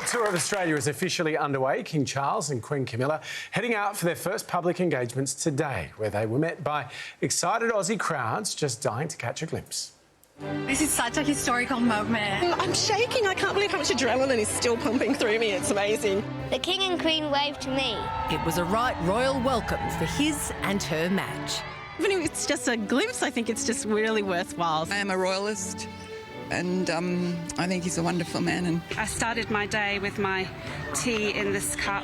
tour of Australia is officially underway. King Charles and Queen Camilla heading out for their first public engagements today, where they were met by excited Aussie crowds just dying to catch a glimpse. This is such a historical moment. I'm shaking. I can't believe how much adrenaline is still pumping through me. It's amazing. The King and Queen waved to me. It was a right royal welcome for his and her match. Even if it's just a glimpse, I think it's just really worthwhile. I am a royalist, and I think he's a wonderful man. And I started my day with my tea in this cup.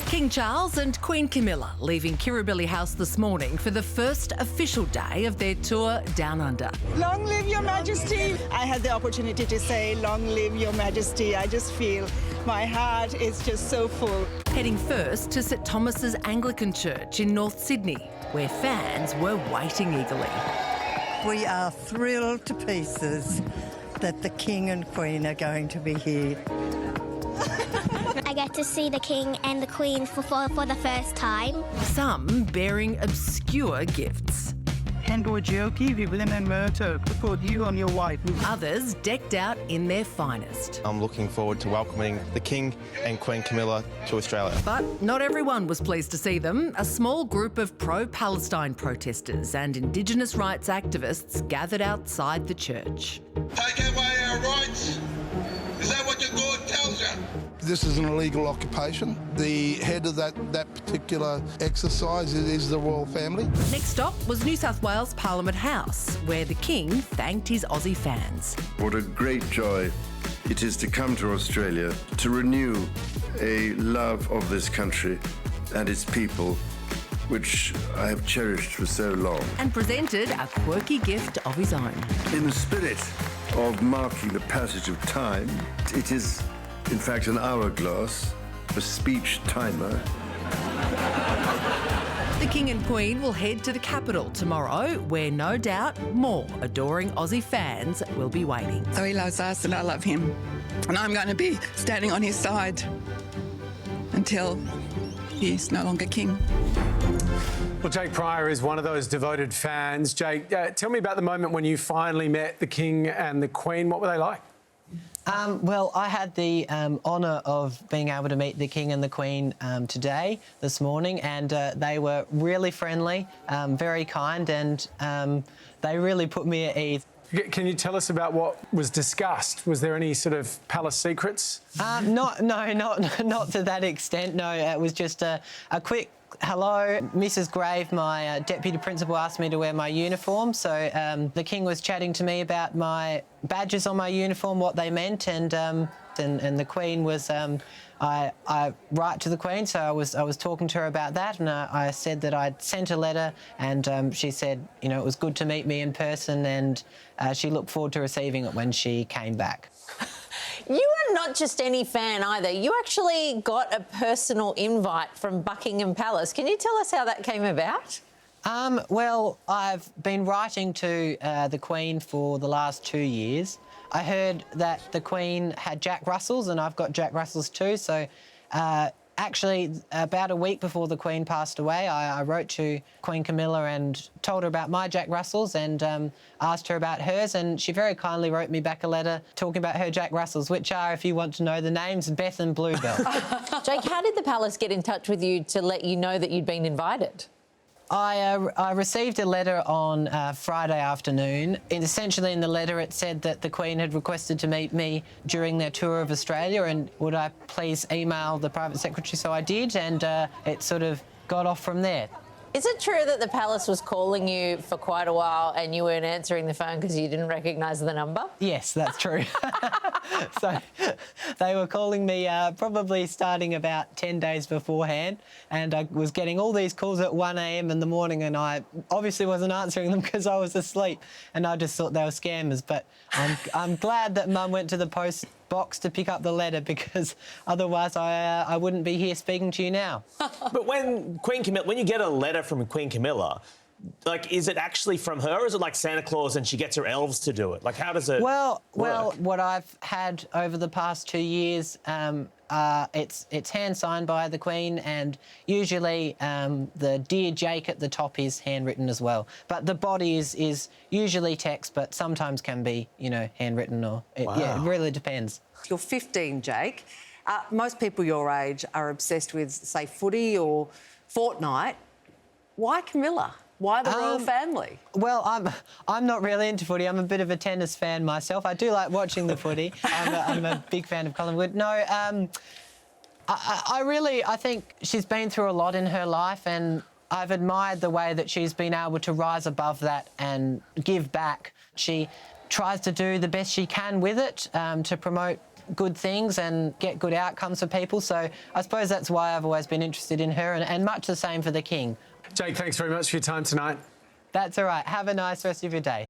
King Charles and Queen Camilla leaving Kirribilli House this morning for the first official day of their tour Down Under. Long live Your Majesty. I had the opportunity to say, long live Your Majesty. I just feel my heart is just so full. Heading first to St Thomas's Anglican Church in North Sydney, where fans were waiting eagerly. We are thrilled to pieces that the King and Queen are going to be here. I get to see the King and the Queen for the first time. Some bearing obscure gifts. to put you on your wife. Others decked out in their finest. I'm looking forward to welcoming the King and Queen Camilla to Australia. But not everyone was pleased to see them. A small group of pro-Palestine protesters and Indigenous rights activists gathered outside the church. Take away our rights? Is that what your God tells you? This is an illegal occupation. The head of that particular exercise is the royal family. Next stop was New South Wales Parliament House, where the King thanked his Aussie fans. What a great joy it is to come to Australia to renew a love of this country and its people, which I have cherished for so long. And presented a quirky gift of his own. In the spirit of marking the passage of time, it is in fact an hourglass, a speech timer. The King and Queen will head to the capital tomorrow, where no doubt more adoring Aussie fans will be waiting. so he loves us and I love him. And I'm going to be standing on his side until he's no longer king. Well, Jake Pryor is one of those devoted fans. Jake, tell me about the moment when you finally met the King and the Queen. What were they like? Well, I had the honour of being able to meet the King and the Queen this morning, and they were really friendly, very kind, and they really put me at ease. Can you tell us about what was discussed? Was there any sort of palace secrets? Not to that extent, no. It was just a quick hello. Mrs Grave, my deputy principal, asked me to wear my uniform, so the King was chatting to me about my badges on my uniform, what they meant, and the Queen was... I write to the Queen, so I was talking to her about that, and I said that I'd sent a letter, and she said, you know, it was good to meet me in person, and she looked forward to receiving it when she came back. You are not just any fan either. You actually got a personal invite from Buckingham Palace. Can you tell us how that came about? Well, I've been writing to the Queen for the last 2 years. I heard that the Queen had Jack Russells, and I've got Jack Russells too, so actually about a week before the Queen passed away, I wrote to Queen Camilla and told her about my Jack Russells and asked her about hers, and she very kindly wrote me back a letter talking about her Jack Russells, which are, if you want to know the names, Beth and Bluebell. Jake, how did the Palace get in touch with you to let you know that you'd been invited? I received a letter on Friday afternoon. Essentially in the letter it said that the Queen had requested to meet me during their tour of Australia, and would I please email the private secretary, so I did, and it sort of got off from there. Is it true that the Palace was calling you for quite a while and you weren't answering the phone because you didn't recognise the number? Yes, that's true. So they were calling me probably starting about 10 days beforehand, and I was getting all these calls at 1 a.m. in the morning, and I obviously wasn't answering them because I was asleep, and I just thought they were scammers. But I'm glad that Mum went to the post box to pick up the letter, because otherwise I wouldn't be here speaking to you now. But when you get a letter from Queen Camilla, like, is it actually from her, or is it like Santa Claus and she gets her elves to do it? Like, how does it Well, work? what I've had over the past 2 years, it's hand-signed by the Queen, and usually the Dear Jake at the top is handwritten as well. But the body is usually text, but sometimes can be, you know, handwritten, or... Yeah, it really depends. You're 15, Jake. Most people your age are obsessed with, say, footy or Fortnite. Why Camilla? Why the royal family? Well, I'm not really into footy. I'm a bit of a tennis fan myself. I do like watching the footy. I'm a big fan of Collingwood. No, I think she's been through a lot in her life, and I've admired the way that she's been able to rise above that and give back. She tries to do the best she can with it to promote good things and get good outcomes for people. So I suppose that's why I've always been interested in her, and much the same for the King. Jake, thanks very much for your time tonight. That's all right. Have a nice rest of your day.